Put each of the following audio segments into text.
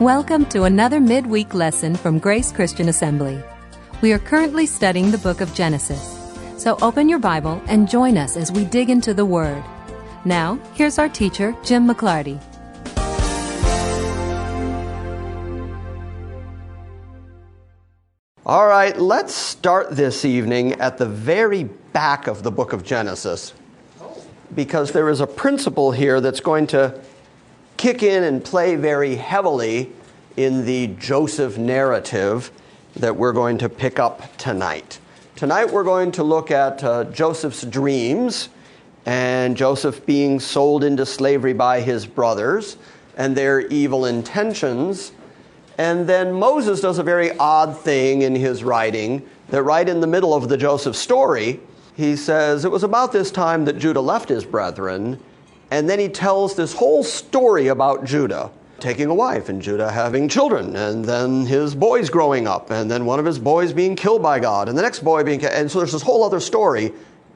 Welcome to another midweek lesson from Grace Christian Assembly. We are currently studying the book of Genesis. So open your Bible and join us as we dig into the Word. Now, here's our teacher, Jim McClarty. All right, let's start this evening at the very back of the book of Genesis, because there is a principle here that's going to kick in and play very heavily in the Joseph narrative that we're going to pick up tonight. Tonight we're going to look at Joseph's dreams and Joseph being sold into slavery by his brothers and their evil intentions. And then Moses does a very odd thing in his writing, that right in the middle of the Joseph story, he says, it was about this time that Judah left his brethren, and then he tells this whole story about Judah taking a wife and Judah having children, and then his boys growing up, and then one of his boys being killed by God, and the next boy being killed. And so there's this whole other story.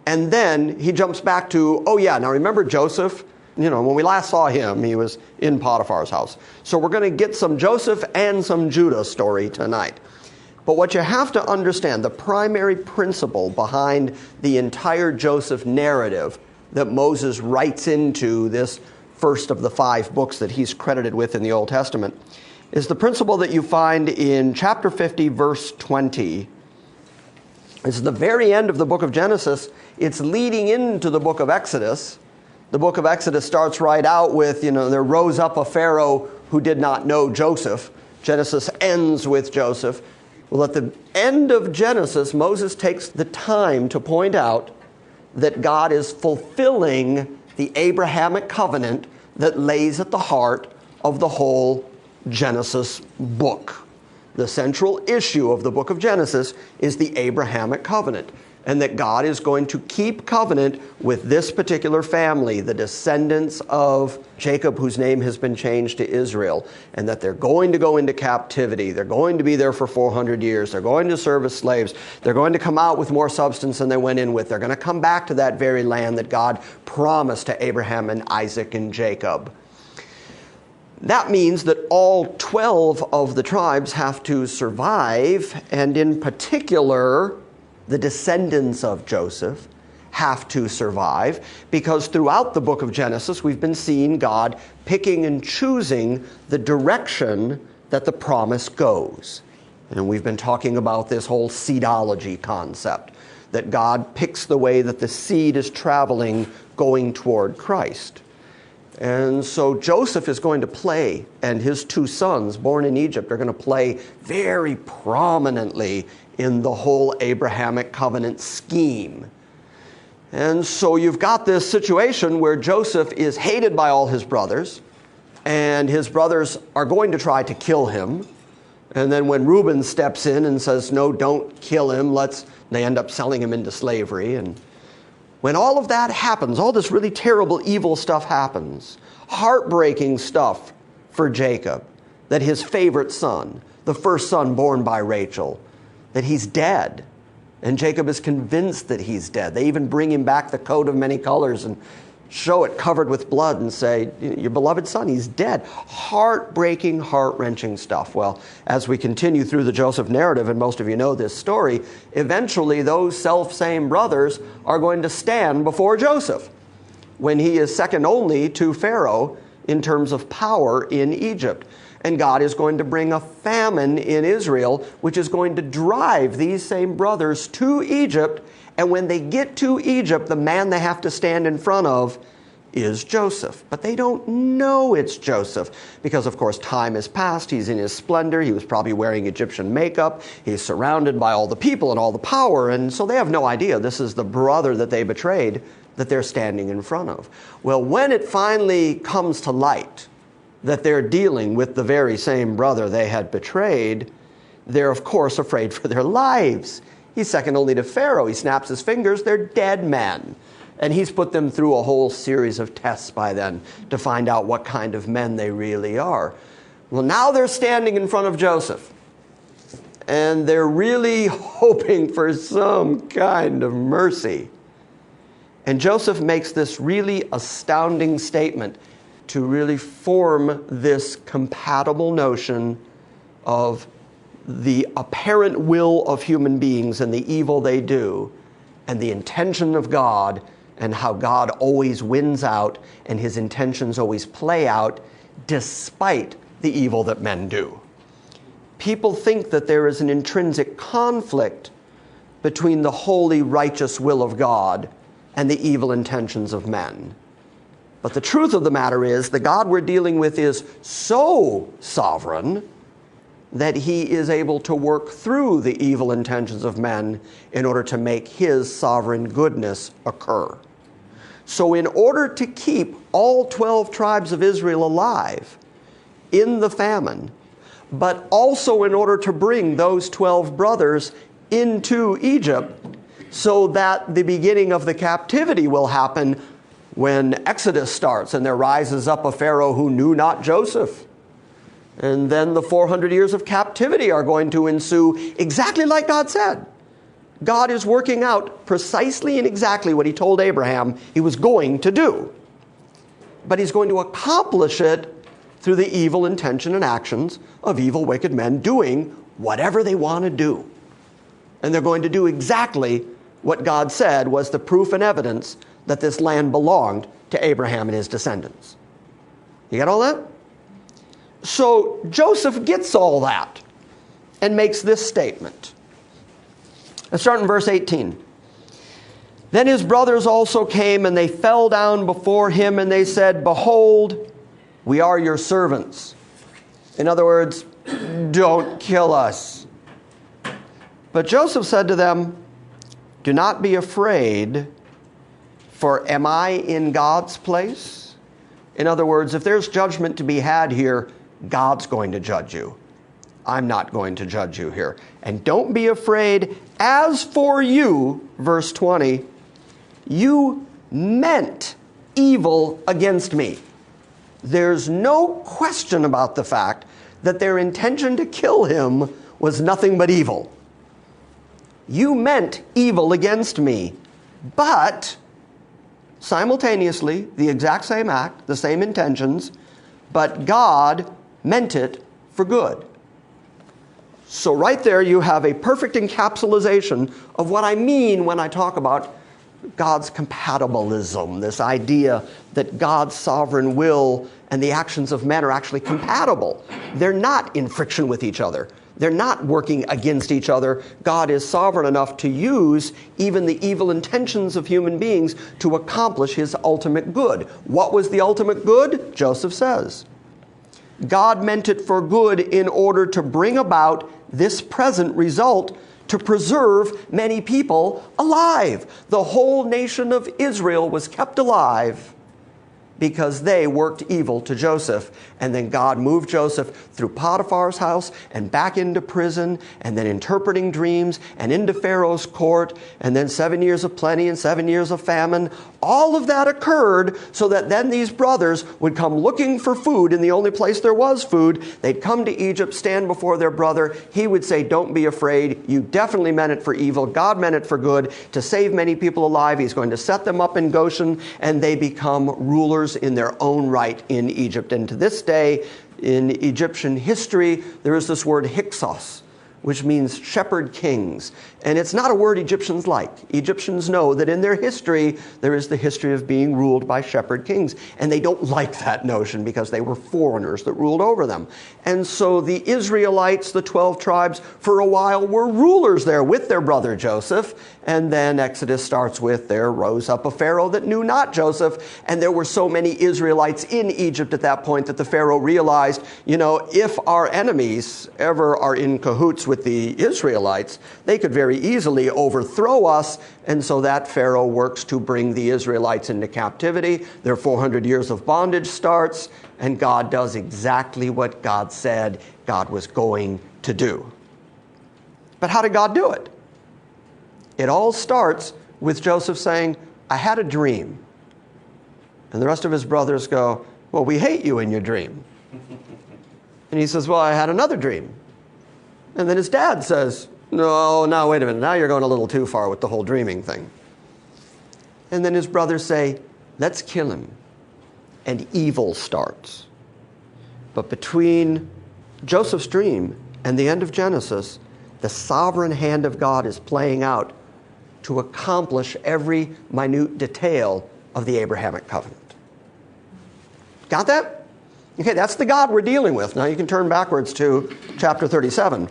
And then he jumps back to, oh yeah, now remember Joseph? You know, when we last saw him, he was in Potiphar's house. So we're going to get some Joseph and some Judah story tonight. But what you have to understand, the primary principle behind the entire Joseph narrative that Moses writes into this first of the 5 books that he's credited with in the Old Testament, is the principle that you find in chapter 50, verse 20. It's the very end of the book of Genesis. It's leading into the book of Exodus. The book of Exodus starts right out with, there rose up a pharaoh who did not know Joseph. Genesis ends with Joseph. Well, at the end of Genesis, Moses takes the time to point out that God is fulfilling the Abrahamic covenant that lays at the heart of the whole Genesis book. The central issue of the book of Genesis is the Abrahamic covenant, and that God is going to keep covenant with this particular family, the descendants of Jacob, whose name has been changed to Israel, and that they're going to go into captivity. They're going to be there for 400 years. They're going to serve as slaves. They're going to come out with more substance than they went in with. They're going to come back to that very land that God promised to Abraham and Isaac and Jacob. That means that all 12 of the tribes have to survive, and in particular, the descendants of Joseph have to survive, because throughout the book of Genesis, we've been seeing God picking and choosing the direction that the promise goes. And we've been talking about this whole seedology concept, that God picks the way that the seed is traveling going toward Christ. And so Joseph is going to play, and his 2 sons born in Egypt are going to play very prominently in the whole Abrahamic covenant scheme. And so you've got this situation where Joseph is hated by all his brothers, and his brothers are going to try to kill him. And then when Reuben steps in and says, no, don't kill him, they end up selling him into slavery. And when all of that happens, all this really terrible, evil stuff happens, heartbreaking stuff for Jacob, that his favorite son, the first son born by Rachel, that he's dead. And Jacob is convinced that he's dead. They even bring him back the coat of many colors and show it covered with blood and say, your beloved son, he's dead. Heartbreaking, heart-wrenching stuff. Well, as we continue through the Joseph narrative, and most of you know this story, eventually those self-same brothers are going to stand before Joseph when he is second only to Pharaoh in terms of power in Egypt. And God is going to bring a famine in Israel, which is going to drive these same brothers to Egypt. And when they get to Egypt, the man they have to stand in front of is Joseph. But they don't know it's Joseph because, of course, time has passed. He's in his splendor. He was probably wearing Egyptian makeup. He's surrounded by all the people and all the power. And so they have no idea this is the brother that they betrayed that they're standing in front of. Well, when it finally comes to light that they're dealing with the very same brother they had betrayed, they're, of course, afraid for their lives. He's second only to Pharaoh. He snaps his fingers. They're dead men. And he's put them through a whole series of tests by then to find out what kind of men they really are. Well, now they're standing in front of Joseph. And they're really hoping for some kind of mercy. And Joseph makes this really astounding statement to really form this compatible notion of the apparent will of human beings and the evil they do, and the intention of God, and how God always wins out and his intentions always play out despite the evil that men do. People think that there is an intrinsic conflict between the holy, righteous will of God and the evil intentions of men. But the truth of the matter is, the God we're dealing with is so sovereign that he is able to work through the evil intentions of men in order to make his sovereign goodness occur. So in order to keep all 12 tribes of Israel alive in the famine, but also in order to bring those 12 brothers into Egypt, so that the beginning of the captivity will happen when Exodus starts and there rises up a pharaoh who knew not Joseph. And then the 400 years of captivity are going to ensue exactly like God said. God is working out precisely and exactly what he told Abraham he was going to do. But he's going to accomplish it through the evil intention and actions of evil, wicked men doing whatever they want to do. And they're going to do exactly what God said was the proof and evidence that this land belonged to Abraham and his descendants. You got all that? So Joseph gets all that and makes this statement. Let's start in verse 18. Then his brothers also came, and they fell down before him, and they said, "Behold, we are your servants." In other words, don't kill us. But Joseph said to them, "Do not be afraid, for am I in God's place?" In other words, if there's judgment to be had here, God's going to judge you. I'm not going to judge you here. And don't be afraid. As for you, verse 20, you meant evil against me. There's no question about the fact that their intention to kill him was nothing but evil. You meant evil against me, but simultaneously, the exact same act, the same intentions, but God meant it for good. So right there you have a perfect encapsulation of what I mean when I talk about God's compatibilism, this idea that God's sovereign will and the actions of men are actually compatible. They're not in friction with each other. They're not working against each other. God is sovereign enough to use even the evil intentions of human beings to accomplish his ultimate good. What was the ultimate good? Joseph says, God meant it for good in order to bring about this present result, to preserve many people alive. The whole nation of Israel was kept alive because they worked evil to Joseph. And then God moved Joseph through Potiphar's house and back into prison, and then interpreting dreams and into Pharaoh's court, and then 7 years of plenty and 7 years of famine. All of that occurred so that then these brothers would come looking for food in the only place there was food. They'd come to Egypt, stand before their brother. He would say, "Don't be afraid. You definitely meant it for evil. God meant it for good, to save many people alive. He's going to set them up in Goshen," and they become rulers in their own right in Egypt. And to this day, in Egyptian history, there is this word Hyksos, which means shepherd kings. And it's not a word Egyptians like. Egyptians know that in their history, there is the history of being ruled by shepherd kings. And they don't like that notion because they were foreigners that ruled over them. And so the Israelites, the 12 tribes, for a while were rulers there with their brother Joseph. And then Exodus starts with, there rose up a pharaoh that knew not Joseph. And there were so many Israelites in Egypt at that point that the pharaoh realized, if our enemies ever are in cahoots with the Israelites, they could very easily overthrow us. And so that pharaoh works to bring the Israelites into captivity. Their 400 years of bondage starts, and God does exactly what God said God was going to do. But how did God do it? It all starts with Joseph saying, "I had a dream." And the rest of his brothers go, "Well, we hate you in your dream." And he says, "Well, I had another dream." And then his dad says, No, wait a minute. Now you're going a little too far with the whole dreaming thing." And then his brothers say, "Let's kill him. and evil starts. But between Joseph's dream and the end of Genesis, the sovereign hand of God is playing out to accomplish every minute detail of the Abrahamic covenant. Got that? Okay, that's the God we're dealing with. Now you can turn backwards to chapter 37.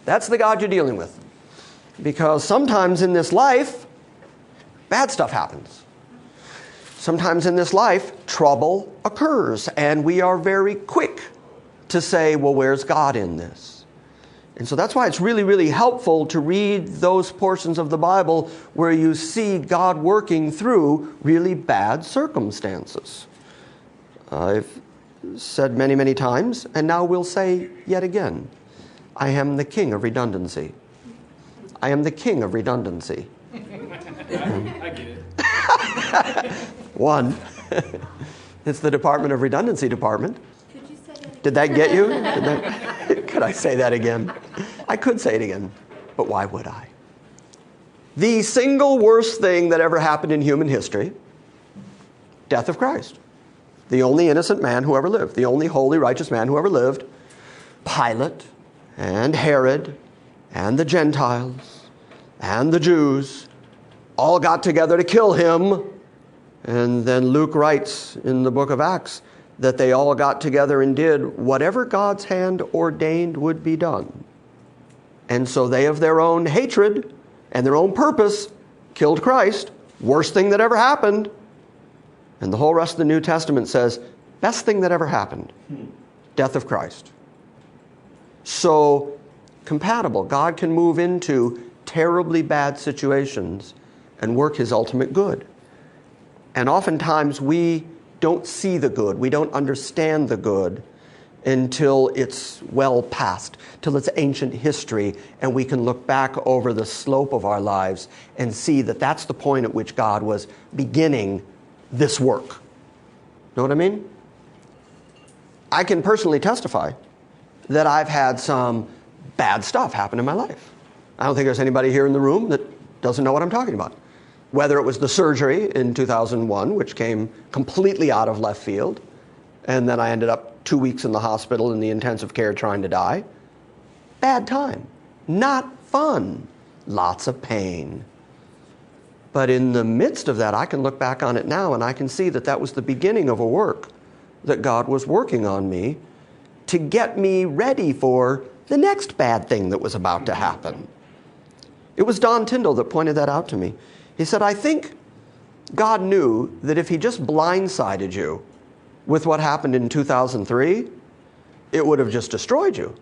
That's the God you're dealing with. Because sometimes in this life, bad stuff happens. Sometimes in this life, trouble occurs, and we are very quick to say, well, where's God in this? And so that's why it's really, really helpful to read those portions of the Bible where you see God working through really bad circumstances. I've said many, many times, and now we'll say yet again, I am the king of redundancy. I am the king of redundancy. I get it. One, it's the Department of Redundancy Department. Could you say that? Did that get you? Could I say that again? I could say it again, but why would I? The single worst thing that ever happened in human history, death of Christ. The only innocent man who ever lived, the only holy, righteous man who ever lived, Pilate and Herod and the Gentiles and the Jews all got together to kill him. And then Luke writes in the book of Acts that they all got together and did whatever God's hand ordained would be done. And so they, of their own hatred and their own purpose, killed Christ. Worst thing that ever happened. And the whole rest of the New Testament says, best thing that ever happened. Death of Christ. So, compatible. God can move into terribly bad situations and work his ultimate good. And oftentimes we don't see the good. We don't understand the good until it's well past, till it's ancient history, and we can look back over the slope of our lives and see that that's the point at which God was beginning this work. Know what I mean? I can personally testify that I've had some bad stuff happen in my life. I don't think there's anybody here in the room that doesn't know what I'm talking about. Whether it was the surgery in 2001, which came completely out of left field, and then I ended up 2 weeks in the hospital in the intensive care trying to die. Bad time. Not fun. Lots of pain. But in the midst of that, I can look back on it now and I can see that that was the beginning of a work that God was working on me to get me ready for the next bad thing that was about to happen. It was Don Tyndall that pointed that out to me. He said, I think God knew that if he just blindsided you with what happened in 2003, it would have just destroyed you.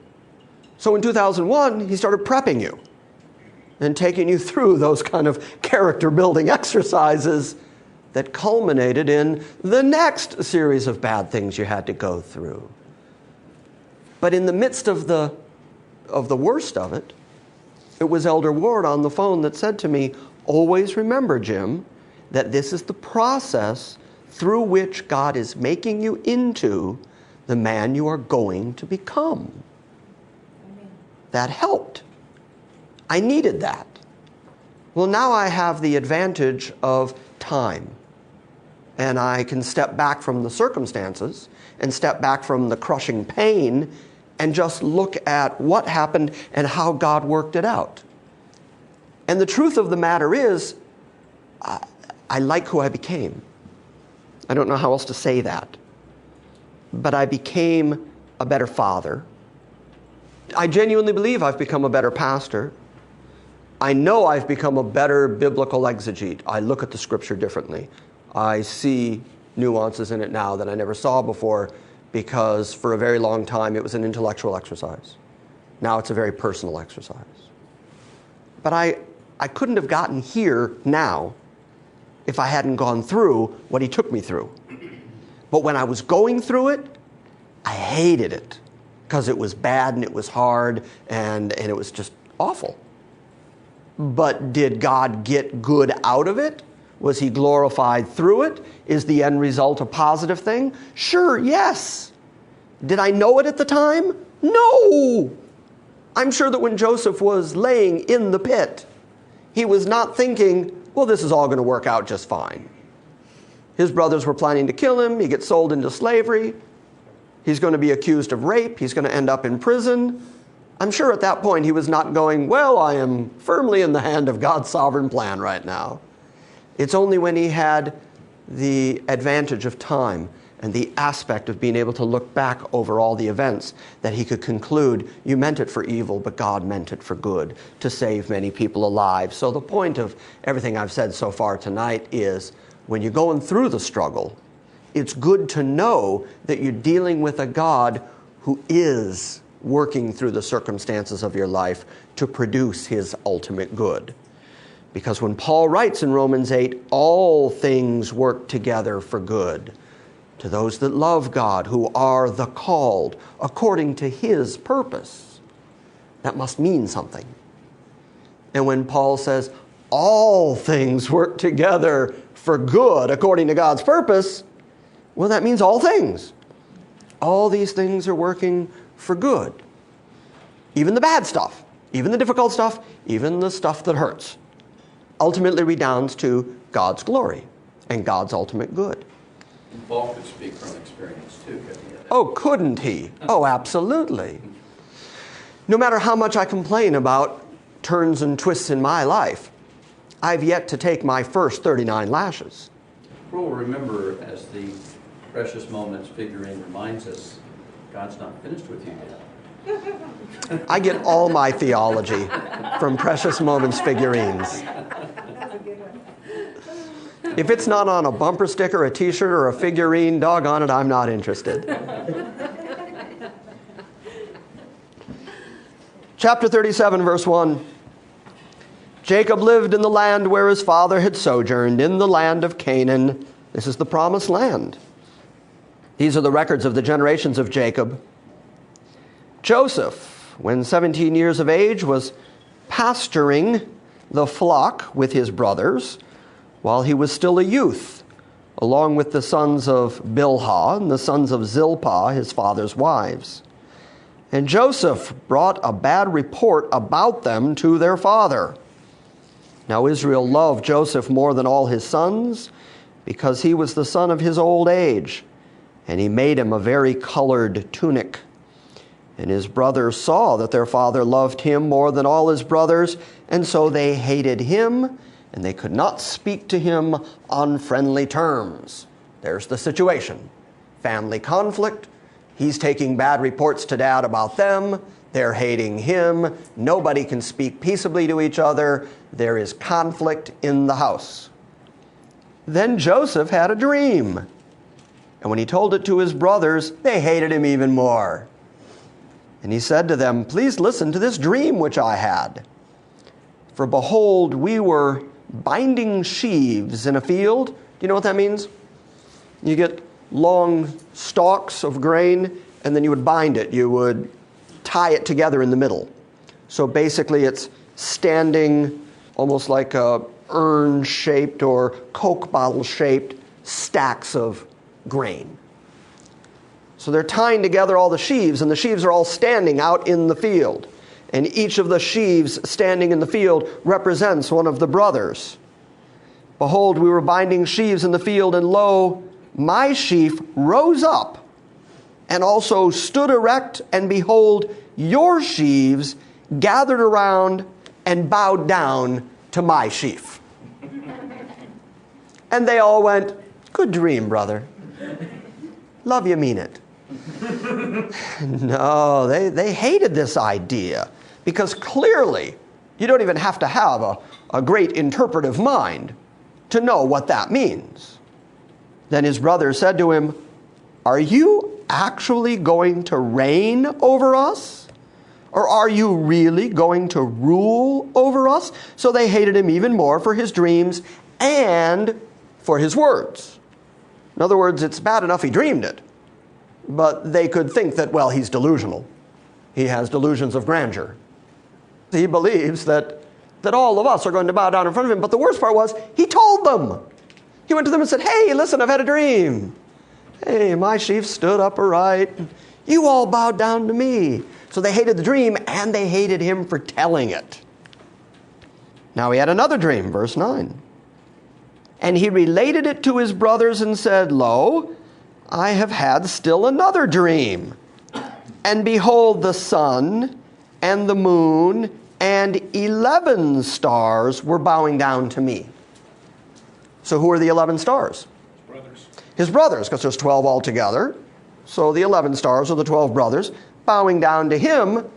So in 2001, he started prepping you and taking you through those kind of character building exercises that culminated in the next series of bad things you had to go through. But in the midst of the worst of it, it was Elder Ward on the phone that said to me, always remember, Jim, that this is the process through which God is making you into the man you are going to become. Amen. That helped. I needed that. Well, now I have the advantage of time. And I can step back from the circumstances and step back from the crushing pain and just look at what happened and how God worked it out. And the truth of the matter is, I like who I became. I don't know how else to say that. But I became a better father. I genuinely believe I've become a better pastor. I know I've become a better biblical exegete. I look at the scripture differently. I see nuances in it now that I never saw before because for a very long time it was an intellectual exercise. Now it's a very personal exercise. But I couldn't have gotten here now if I hadn't gone through what he took me through. But when I was going through it, I hated it because it was bad and it was hard and it was just awful. But did God get good out of it? Was he glorified through it? Is the end result a positive thing? Sure, yes. Did I know it at the time? No. I'm sure that when Joseph was laying in the pit, he was not thinking, well, this is all going to work out just fine. His brothers were planning to kill him. He gets sold into slavery. He's going to be accused of rape. He's going to end up in prison. I'm sure at that point he was not going, well, I am firmly in the hand of God's sovereign plan right now. It's only when he had the advantage of time and the aspect of being able to look back over all the events that he could conclude, you meant it for evil, but God meant it for good, to save many people alive. So the point of everything I've said so far tonight is, when you're going through the struggle, it's good to know that you're dealing with a God who is working through the circumstances of your life to produce his ultimate good. Because when Paul writes in Romans 8, all things work together for good to those that love God, who are the called according to his purpose, that must mean something. And when Paul says, all things work together for good according to God's purpose, well, that means all things. All these things are working for good. Even the bad stuff, even the difficult stuff, even the stuff that hurts, ultimately redounds to God's glory and God's ultimate good. And Paul could speak from experience too, couldn't he? Oh, couldn't he? Oh, absolutely. No matter how much I complain about turns and twists in my life, I've yet to take my first 39 lashes. We'll remember, as the Precious Moments figurine reminds us, God's not finished with you yet. I get all my theology from Precious Moments figurines. If it's not on a bumper sticker, a t-shirt, or a figurine, doggone it, I'm not interested. Chapter 37, verse 1. Jacob lived in the land where his father had sojourned, in the land of Canaan. This is the promised land. These are the records of the generations of Jacob. Joseph, when 17 years of age, was pasturing the flock with his brothers while he was still a youth, along with the sons of Bilhah and the sons of Zilpah, his father's wives. And Joseph brought a bad report about them to their father. Now Israel loved Joseph more than all his sons, because he was the son of his old age, and he made him a very colored tunic. And his brothers saw that their father loved him more than all his brothers, and so they hated him, and they could not speak to him on friendly terms. There's the situation. Family conflict. He's taking bad reports to dad about them. They're hating him. Nobody can speak peaceably to each other. There is conflict in the house. Then Joseph had a dream. And when he told it to his brothers, they hated him even more. And he said to them, please listen to this dream which I had. For behold, we were binding sheaves in a field. Do you know what that means? You get long stalks of grain, and then you would bind it. You would tie it together in the middle. So basically it's standing almost like a urn-shaped or Coke bottle-shaped stacks of grain. So they're tying together all the sheaves, and the sheaves are all standing out in the field. And each of the sheaves standing in the field represents one of the brothers. Behold, we were binding sheaves in the field, and lo, my sheaf rose up and also stood erect, and behold, your sheaves gathered around and bowed down to my sheaf. And they all went, good dream, brother. Love you, mean it. No, they hated this idea, because clearly you don't even have to have a great interpretive mind to know what that means. Then his brothers said to him, are you actually going to reign over us? Or are you really going to rule over us? So they hated him even more for his dreams and for his words. In other words, it's bad enough he dreamed it, but they could think that, well, he's delusional. He has delusions of grandeur. He believes that all of us are going to bow down in front of him. But the worst part was, he told them. He went to them and said, hey, listen, I've had a dream. Hey, my sheaf stood upright. You all bowed down to me. So they hated the dream, and they hated him for telling it. Now he had another dream, verse 9. And he related it to his brothers and said, Lo, I have had still another dream. And behold, the sun and the moon and 11 stars were bowing down to me. So who are the 11 stars? Brothers. His brothers, because there's 12 altogether. So the 11 stars are the 12 brothers bowing down to him.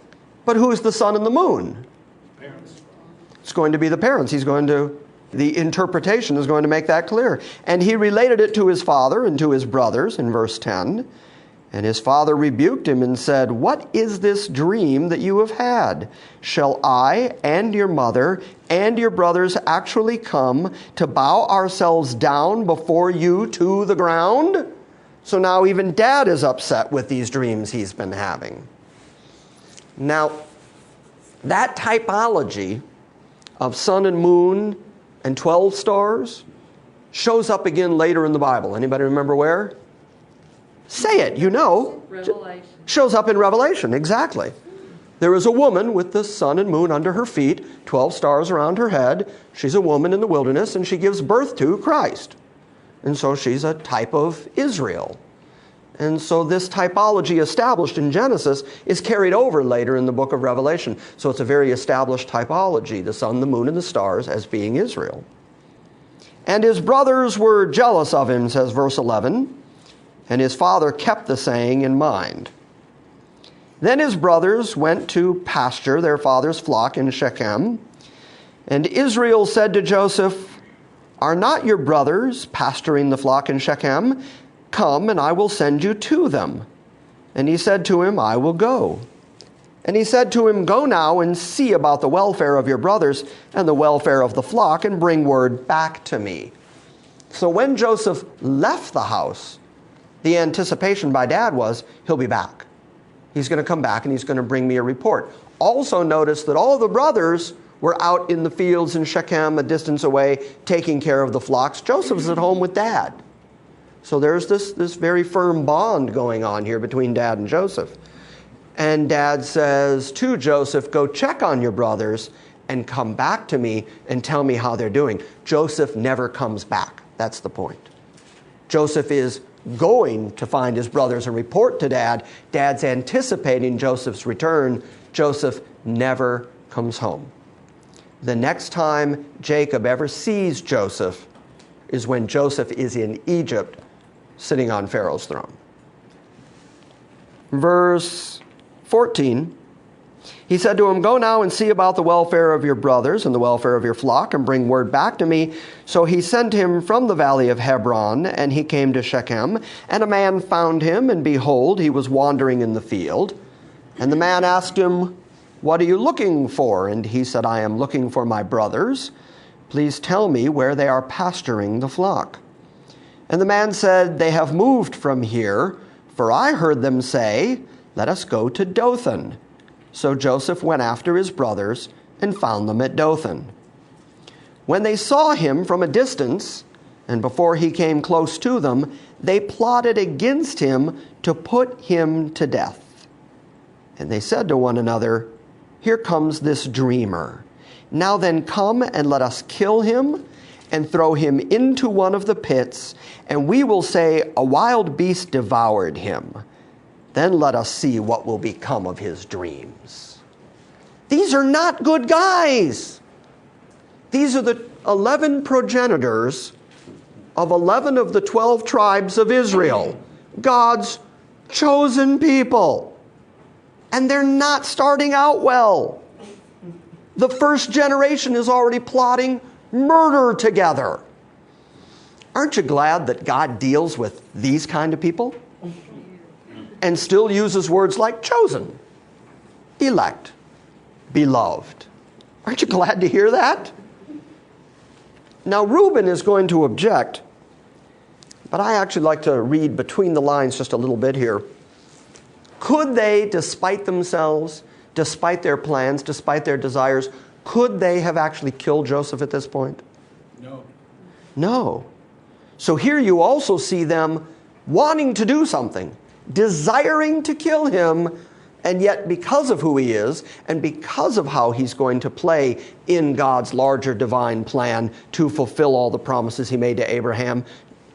But who's the sun and the moon? Parents. It's going to be the parents. The interpretation is going to make that clear. And he related it to his father and to his brothers in verse 10. And his father rebuked him and said, What is this dream that you have had? Shall I and your mother and your brothers actually come to bow ourselves down before you to the ground? So now even Dad is upset with these dreams he's been having. Now, that typology of sun and moon and 12 stars shows up again later in the Bible. Anybody remember where? Say it, you know. Revelation. Shows up in Revelation, exactly. There is a woman with the sun and moon under her feet, 12 stars around her head. She's a woman in the wilderness, and she gives birth to Christ. And so she's a type of Israel. And so this typology established in Genesis is carried over later in the book of Revelation. So it's a very established typology, the sun, the moon, and the stars as being Israel. And his brothers were jealous of him, says verse 11. And his father kept the saying in mind. Then his brothers went to pasture their father's flock in Shechem. And Israel said to Joseph, Are not your brothers pasturing the flock in Shechem? Come, and I will send you to them. And he said to him, I will go. And he said to him, Go now and see about the welfare of your brothers and the welfare of the flock, and bring word back to me. So when Joseph left the house, the anticipation by Dad was, he'll be back. He's going to come back and he's going to bring me a report. Also notice that all the brothers were out in the fields in Shechem, a distance away, taking care of the flocks. Joseph's at home with Dad. So there's this very firm bond going on here between Dad and Joseph. And Dad says to Joseph, Go check on your brothers and come back to me and tell me how they're doing. Joseph never comes back. That's the point. Joseph is going to find his brothers and report to Dad. Dad's anticipating Joseph's return. Joseph never comes home. The next time Jacob ever sees Joseph is when Joseph is in Egypt, sitting on Pharaoh's throne. Verse 14, he said to him, Go now and see about the welfare of your brothers and the welfare of your flock, and bring word back to me. So he sent him from the valley of Hebron, and he came to Shechem. And a man found him, and behold, he was wandering in the field. And the man asked him, What are you looking for? And he said, I am looking for my brothers. Please tell me where they are pasturing the flock. And the man said, They have moved from here, for I heard them say, Let us go to Dothan. So Joseph went after his brothers and found them at Dothan. When they saw him from a distance, and before he came close to them, they plotted against him to put him to death. And they said to one another, Here comes this dreamer. Now then come and let us kill him and throw him into one of the pits, and we will say, A wild beast devoured him. Then let us see what will become of his dreams. These are not good guys. These are the 11 progenitors of 11 of the 12 tribes of Israel, God's chosen people. And they're not starting out well. The first generation is already plotting murder together. Aren't you glad that God deals with these kind of people? And still uses words like chosen, elect, beloved. Aren't you glad to hear that? Now, Reuben is going to object, but I actually like to read between the lines just a little bit here. Could they, despite themselves, despite their plans, despite their desires, could they have actually killed Joseph at this point? No. No. So here you also see them wanting to do something, desiring to kill him, And yet, because of who he is, and because of how he's going to play in God's larger divine plan to fulfill all the promises he made to Abraham,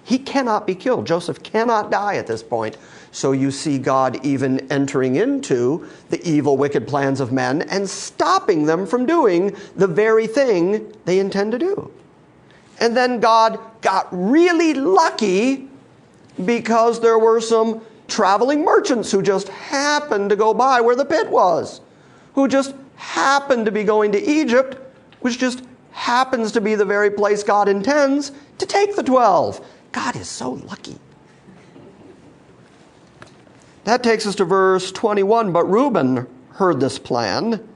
he cannot be killed. Joseph cannot die at this point. So you see God even entering into the evil, wicked plans of men and stopping them from doing the very thing they intend to do. And then God got really lucky because there were some traveling merchants who just happened to go by where the pit was, who just happened to be going to Egypt, which just happens to be the very place God intends to take the 12. God is so lucky. That takes us to verse 21. But Reuben heard this plan,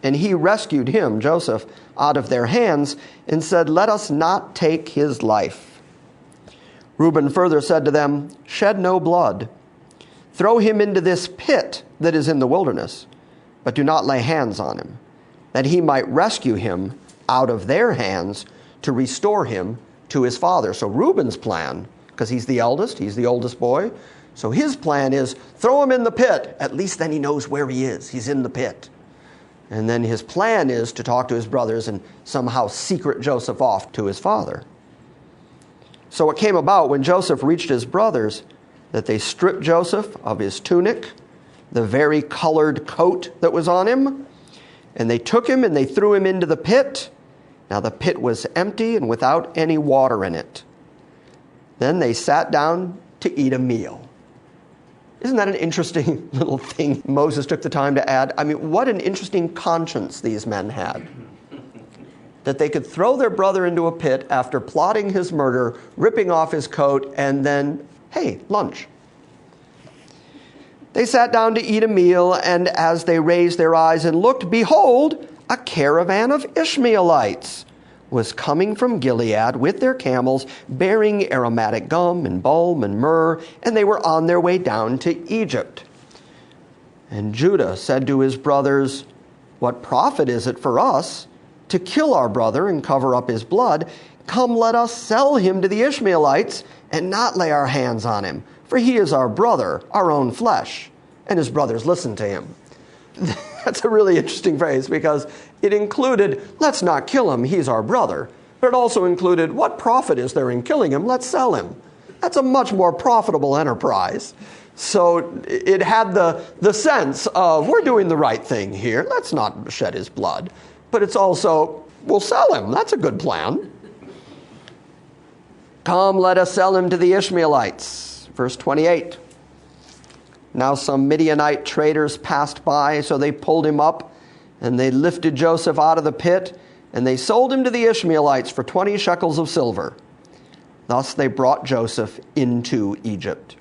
and he rescued him, Joseph, out of their hands, and said, "Let us not take his life." Reuben further said to them, "Shed no blood. Throw him into this pit that is in the wilderness, but do not lay hands on him, that he might rescue him out of their hands to restore him to his father." So Reuben's plan, because he's the eldest, he's the oldest boy, so his plan is throw him in the pit. At least then he knows where he is. He's in the pit. And then his plan is to talk to his brothers and somehow secret Joseph off to his father. So it came about when Joseph reached his brothers that they stripped Joseph of his tunic, the very colored coat that was on him, and they took him and they threw him into the pit. Now the pit was empty and without any water in it. Then they sat down to eat a meal. Isn't that an interesting little thing Moses took the time to add? I mean, what an interesting conscience these men had. That they could throw their brother into a pit after plotting his murder, ripping off his coat, and then, hey, lunch. They sat down to eat a meal, and as they raised their eyes and looked, behold, a caravan of Ishmaelites was coming from Gilead with their camels, bearing aromatic gum and balm and myrrh, and they were on their way down to Egypt. And Judah said to his brothers, "What profit is it for us to kill our brother and cover up his blood? Come, let us sell him to the Ishmaelites and not lay our hands on him, for he is our brother, our own flesh." And his brothers listened to him. That's a really interesting phrase because it included, let's not kill him, he's our brother. But it also included, what profit is there in killing him? Let's sell him. That's a much more profitable enterprise. So it had the sense of, we're doing the right thing here. Let's not shed his blood. But it's also, we'll sell him. That's a good plan. Come, let us sell him to the Ishmaelites. Verse 28. Now some Midianite traders passed by, so they pulled him up, and they lifted Joseph out of the pit, and they sold him to the Ishmaelites for 20 shekels of silver. Thus they brought Joseph into Egypt.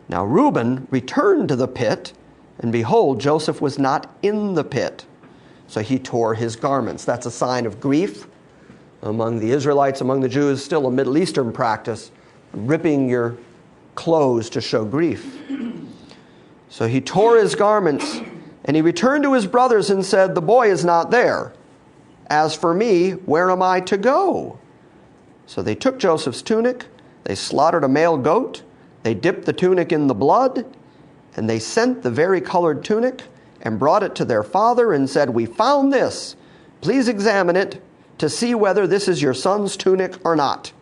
Now Reuben returned to the pit, and behold, Joseph was not in the pit. So he tore his garments. That's a sign of grief among the Israelites, among the Jews, still a Middle Eastern practice, ripping your clothes to show grief. So he tore his garments, and he returned to his brothers and said, "The boy is not there. As for me, where am I to go?" So they took Joseph's tunic, they slaughtered a male goat, they dipped the tunic in the blood, and they sent the vari-colored tunic and brought it to their father and said, "We found this. Please examine it to see whether this is your son's tunic or not."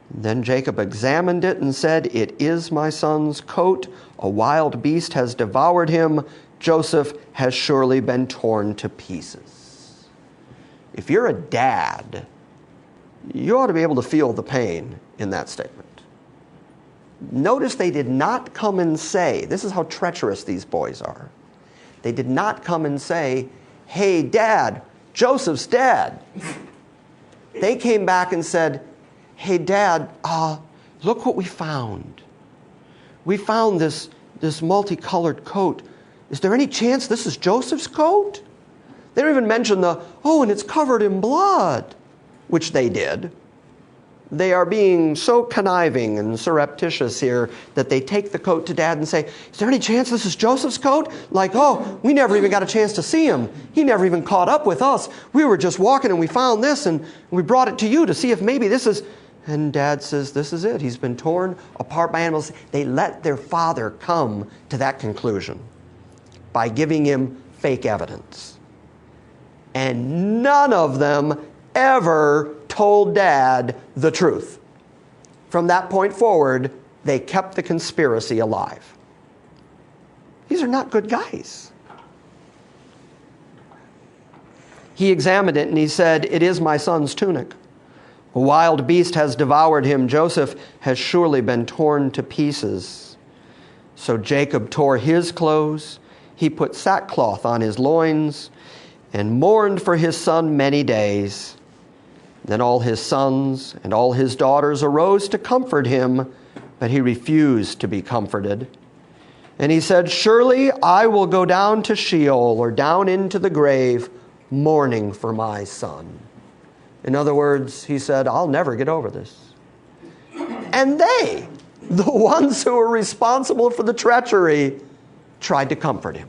Then Jacob examined it and said, "It is my son's coat. A wild beast has devoured him. Joseph has surely been torn to pieces." If you're a dad, you ought to be able to feel the pain in that statement. Notice they did not come and say, this is how treacherous these boys are. They did not come and say, "Hey, Dad, Joseph's dead." They came back and said, "Hey, Dad, look what we found. We found this multicolored coat. Is there any chance this is Joseph's coat?" They don't even mention and it's covered in blood, which they did. They are being so conniving and surreptitious here that they take the coat to Dad and say, "Is there any chance this is Joseph's coat?" Like, we never even got a chance to see him. He never even caught up with us. We were just walking and we found this and we brought it to you to see if maybe this is... And Dad says, this is it. He's been torn apart by animals. They let their father come to that conclusion by giving him fake evidence. And none of them ever told Dad the truth. From that point forward, they kept the conspiracy alive. These are not good guys. He examined it and he said, it is my son's tunic. A wild beast has devoured him. Joseph has surely been torn to pieces. So Jacob tore his clothes. He put sackcloth on his loins and mourned for his son many days. Then all his sons and all his daughters arose to comfort him, but he refused to be comforted. And he said, surely I will go down to Sheol, or down into the grave, mourning for my son. In other words, he said, I'll never get over this. And they, the ones who were responsible for the treachery, tried to comfort him.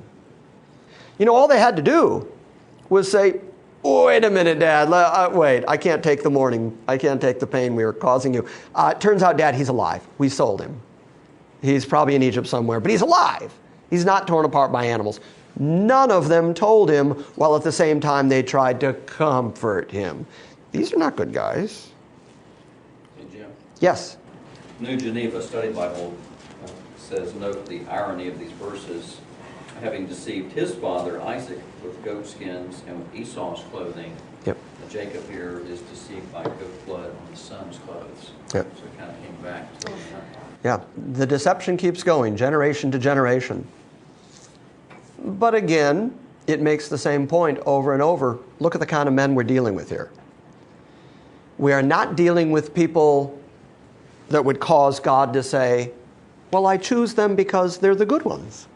You know, all they had to do was say, wait a minute, Dad. Wait, I can't take the mourning. I can't take the pain we are causing you. It turns out, Dad, he's alive. We sold him. He's probably in Egypt somewhere, but he's alive. He's not torn apart by animals. None of them told him, while at the same time they tried to comfort him. These are not good guys. Hey, Jim. Yes? New Geneva Study Bible says, note the irony of these verses. Having deceived his father Isaac with goat skins and with Esau's clothing, Yep. Jacob here is deceived by goat blood on his son's clothes. Yep. So it kind of came back to that. Yeah, the deception keeps going, generation to generation. But again, it makes the same point over and over. Look at the kind of men we're dealing with here. We are not dealing with people that would cause God to say, well, I choose them because they're the good ones.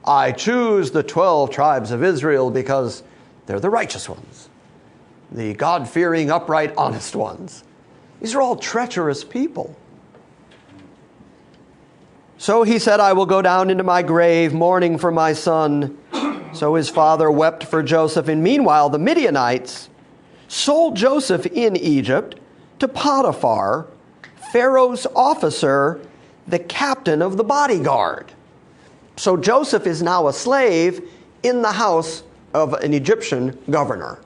I choose the 12 tribes of Israel because they're the righteous ones, the God-fearing, upright, honest ones. These are all treacherous people. So he said, I will go down into my grave, mourning for my son. So his father wept for Joseph. And meanwhile, the Midianites sold Joseph in Egypt to Potiphar, Pharaoh's officer, the captain of the bodyguard. So Joseph is now a slave in the house of an Egyptian governor.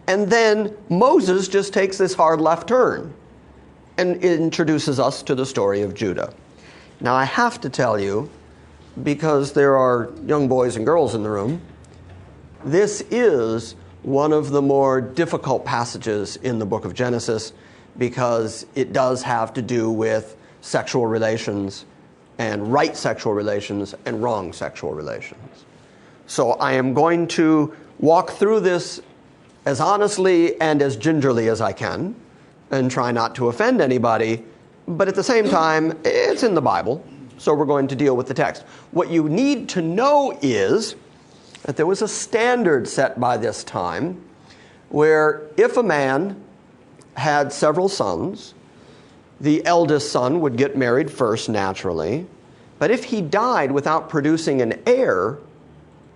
And then Moses just takes this hard left turn and introduces us to the story of Judah. Now I have to tell you, because there are young boys and girls in the room, this is one of the more difficult passages in the book of Genesis because it does have to do with sexual relations and right sexual relations and wrong sexual relations. So I am going to walk through this as honestly and as gingerly as I can and try not to offend anybody, but at the same time, it's in the Bible, so we're going to deal with the text. What you need to know is that there was a standard set by this time where if a man had several sons, the eldest son would get married first naturally, but if he died without producing an heir,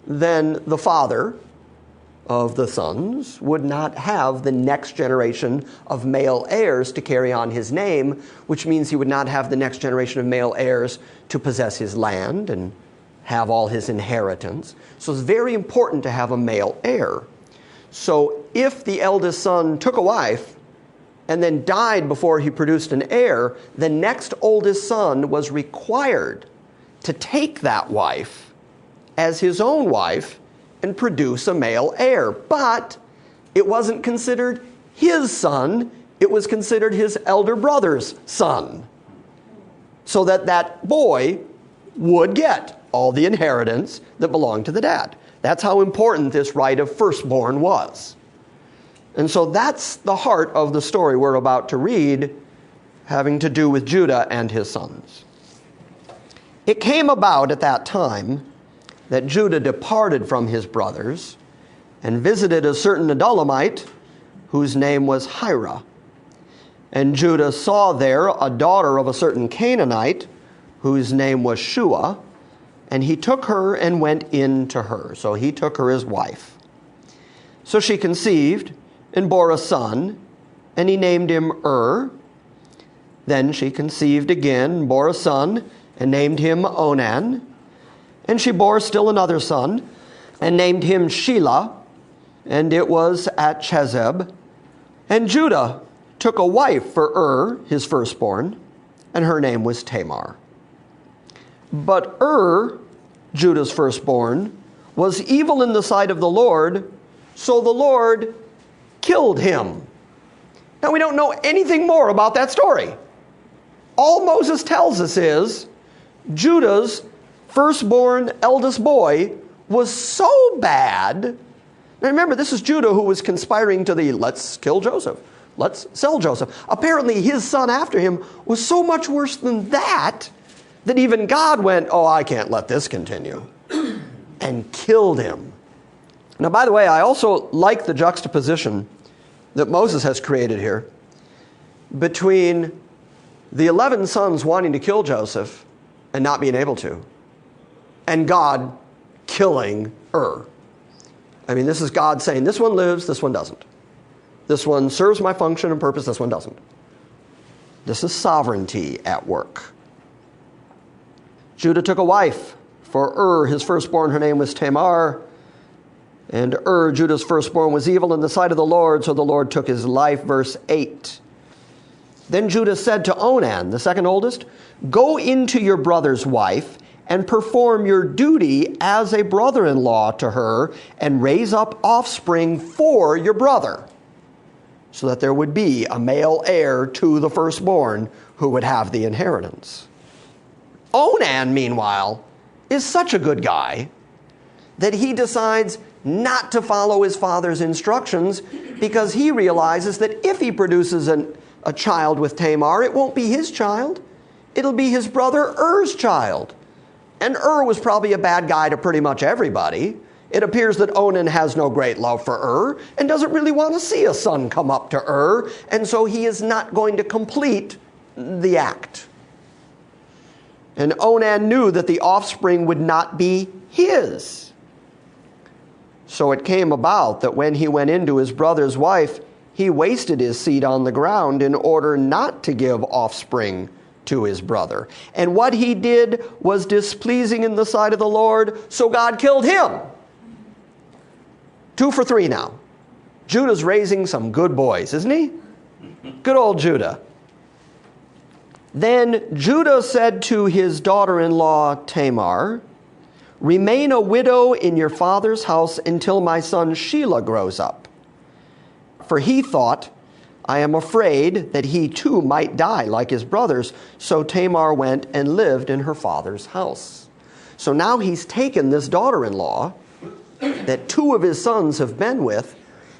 then the father of the sons would not have the next generation of male heirs to carry on his name, which means he would not have the next generation of male heirs to possess his land and have all his inheritance. So it's very important to have a male heir. So if the eldest son took a wife and then died before he produced an heir, the next oldest son was required to take that wife as his own wife and produce a male heir. But it wasn't considered his son, it was considered his elder brother's son. So that that boy would get all the inheritance that belonged to the dad. That's how important this right of firstborn was. And so that's the heart of the story we're about to read, having to do with Judah and his sons. It came about at that time that Judah departed from his brothers and visited a certain Adullamite whose name was Hira. And Judah saw there a daughter of a certain Canaanite whose name was Shua, and he took her and went in to her. So he took her as wife. So she conceived and bore a son, and he named him Then she conceived again, bore a son, and named him Onan. And she bore still another son, and named him Shelah, and it was at Chezib. And Judah took a wife for his firstborn, and her name was Tamar. But Judah's firstborn, was evil in the sight of the Lord, so the Lord killed him. Now, we don't know anything more about that story. All Moses tells us is Judah's firstborn eldest boy was so bad. Now remember, this is Judah who was conspiring to let's kill Joseph. Let's sell Joseph. Apparently his son after him was so much worse than that even God went, oh, I can't let this continue, and killed him. Now, by the way, I also like the juxtaposition that Moses has created here between the 11 sons wanting to kill Joseph and not being able to, and God killing I mean, this is God saying, this one lives, this one doesn't. This one serves my function and purpose, this one doesn't. This is sovereignty at work. Judah took a wife for his firstborn. Her name was Tamar. And Judah's firstborn, was evil in the sight of the Lord, so the Lord took his life. Verse 8. Then Judah said to Onan, the second oldest, go into your brother's wife and perform your duty as a brother-in-law to her and raise up offspring for your brother, so that there would be a male heir to the firstborn who would have the inheritance. Onan, meanwhile, is such a good guy that he decides not to follow his father's instructions because he realizes that if he produces a child with Tamar, it won't be his child. It'll be his brother Er's child. And was probably a bad guy to pretty much everybody. It appears that Onan has no great love for and doesn't really want to see a son come up to and so he is not going to complete the act. And Onan knew that the offspring would not be his. So it came about that when he went into his brother's wife, he wasted his seed on the ground in order not to give offspring to his brother. And what he did was displeasing in the sight of the Lord, so God killed him. 2 for 3 now. Judah's raising some good boys, isn't he? Good old Judah. Then Judah said to his daughter-in-law Tamar, remain a widow in your father's house until my son Shelah grows up. For he thought, I am afraid that he too might die like his brothers. So Tamar went and lived in her father's house. So now he's taken this daughter-in-law that 2 of his sons have been with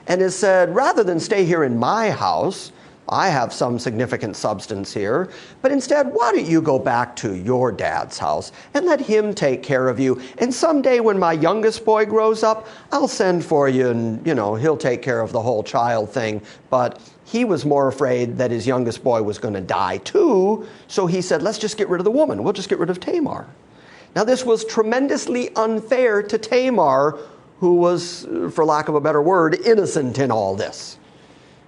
and has said, rather than stay here in my house, I have some significant substance here, but instead, why don't you go back to your dad's house and let him take care of you? And someday when my youngest boy grows up, I'll send for you and, he'll take care of the whole child thing. But he was more afraid that his youngest boy was going to die too, so he said, let's just get rid of the woman. We'll just get rid of Tamar. Now, this was tremendously unfair to Tamar, who was, for lack of a better word, innocent in all this.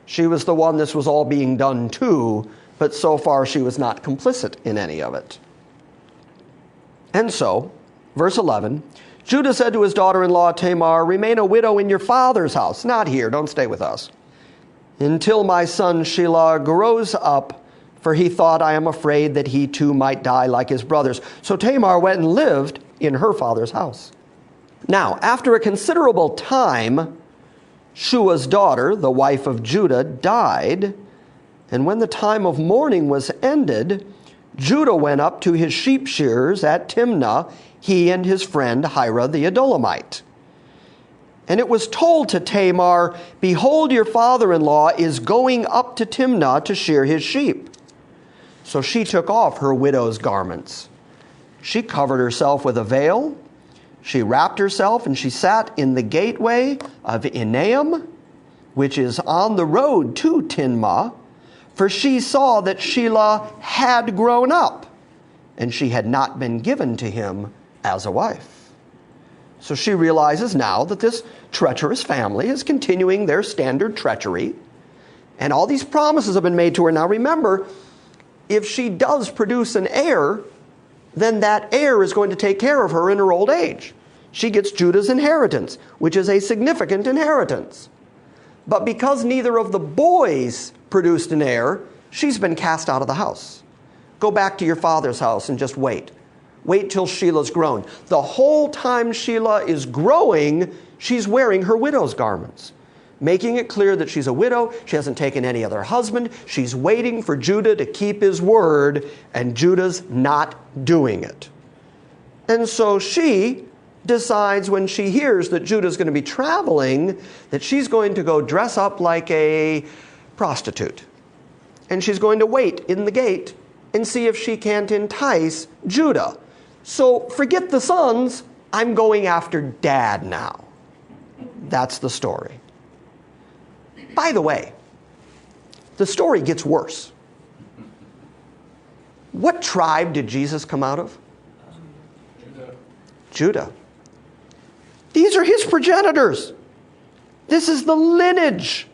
She was the one this was all being done to, but so far she was not complicit in any of it. And so, verse 11, Judah said to his daughter-in-law Tamar, remain a widow in your father's house, not here, don't stay with us, until my son Shelah grows up, for he thought, I am afraid that he too might die like his brothers. So Tamar went and lived in her father's house. Now, after a considerable time, Shua's daughter, the wife of Judah, died, and when the time of mourning was ended, Judah went up to his sheep shearers at Timnah, he and his friend Hira the Adullamite. And it was told to Tamar, behold, your father-in-law is going up to Timnah to shear his sheep. So she took off her widow's garments. She covered herself with a veil. She wrapped herself and she sat in the gateway of Enaim, which is on the road to Timnah, for she saw that Shelah had grown up, and she had not been given to him as a wife. So she realizes now that this treacherous family is continuing their standard treachery, And all these promises have been made to her. Now remember, if she does produce an heir, then that heir is going to take care of her in her old age. She gets Judah's inheritance, which is a significant inheritance. But because neither of the boys produced an heir, she's been cast out of the house. Go back to your father's house and just wait. Wait till Sheila's grown. The whole time Sheila is growing, she's wearing her widow's garments, making it clear that she's a widow. She hasn't taken any other husband. She's waiting for Judah to keep his word, and Judah's not doing it. And so she decides, when she hears that Judah's going to be traveling, that she's going to go dress up like a prostitute. And she's going to wait in the gate and see if she can't entice Judah. So forget the sons, I'm going after dad now. That's the story. By the way, the story gets worse. What tribe did Jesus come out of? Judah. These are his progenitors. This is the lineage.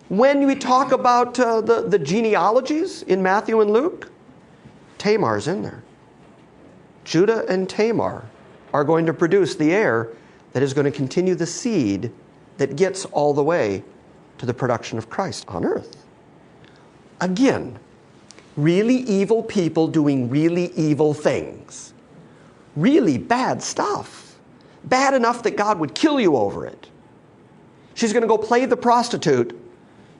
When we talk about the genealogies in Matthew and Luke, Tamar's in there. Judah and Tamar are going to produce the heir that is going to continue the seed that gets all the way to the production of Christ on earth. Again, really evil people doing really evil things. Really bad stuff. Bad enough that God would kill you over it. She's going to go play the prostitute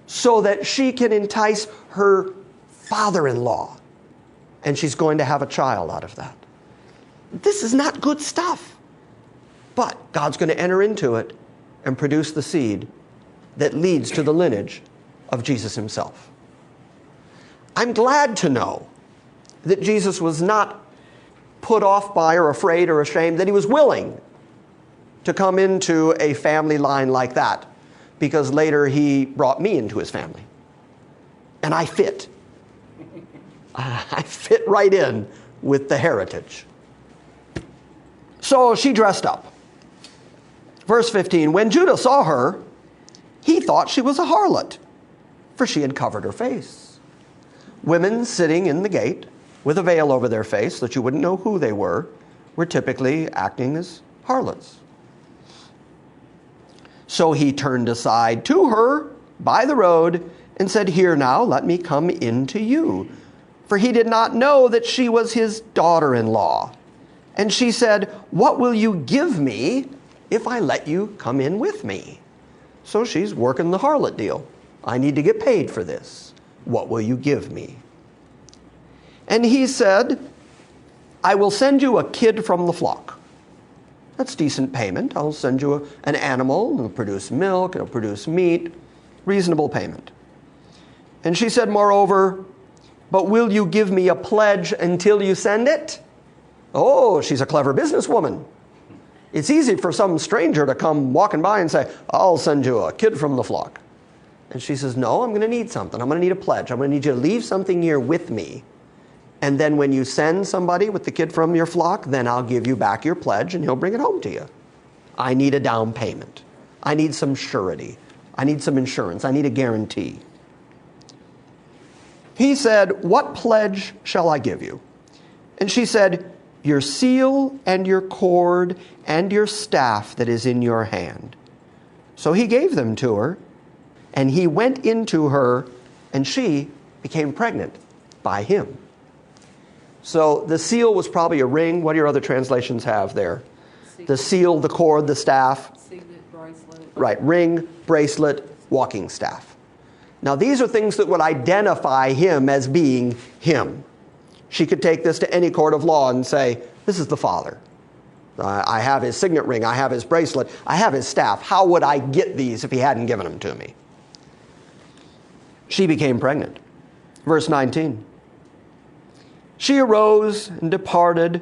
so that she can entice her father-in-law. And she's going to have a child out of that. This is not good stuff. But God's going to enter into it and produce the seed that leads to the lineage of Jesus himself. I'm glad to know that Jesus was not put off by or afraid or ashamed, that he was willing to come into a family line like that, because later he brought me into his family. And I fit. I fit right in with the heritage. So she dressed up. Verse 15, when Judah saw her, he thought she was a harlot, for she had covered her face. Women sitting in the gate with a veil over their face so that you wouldn't know who they were typically acting as harlots. So he turned aside to her by the road and said, "Here now, let me come in to you." For he did not know that she was his daughter-in-law. And she said, "What will you give me if I let you come in with me?" So she's working the harlot deal. I need to get paid for this. What will you give me? And he said, "I will send you a kid from the flock." That's decent payment. I'll send you an animal. It'll produce milk. It'll produce meat. Reasonable payment. And she said, moreover, "But will you give me a pledge until you send it?" Oh, she's a clever businesswoman. It's easy for some stranger to come walking by and say, "I'll send you a kid from the flock." And she says, "No, I'm going to need something. I'm going to need a pledge. I'm going to need you to leave something here with me. And then when you send somebody with the kid from your flock, then I'll give you back your pledge and he'll bring it home to you. I need a down payment. I need some surety. I need some insurance. I need a guarantee." He said, "What pledge shall I give you?" And she said, "Your seal and your cord and your staff that is in your hand." So he gave them to her, and he went into her, and she became pregnant by him. So the seal was probably a ring. What do your other translations have there? The seal, the cord, the staff. Signet, bracelet. Right, ring, bracelet, walking staff. Now these are things that would identify him as being him. She could take this to any court of law and say, "This is the father. I have his signet ring. I have his bracelet. I have his staff. How would I get these if he hadn't given them to me?" She became pregnant. Verse 19. She arose and departed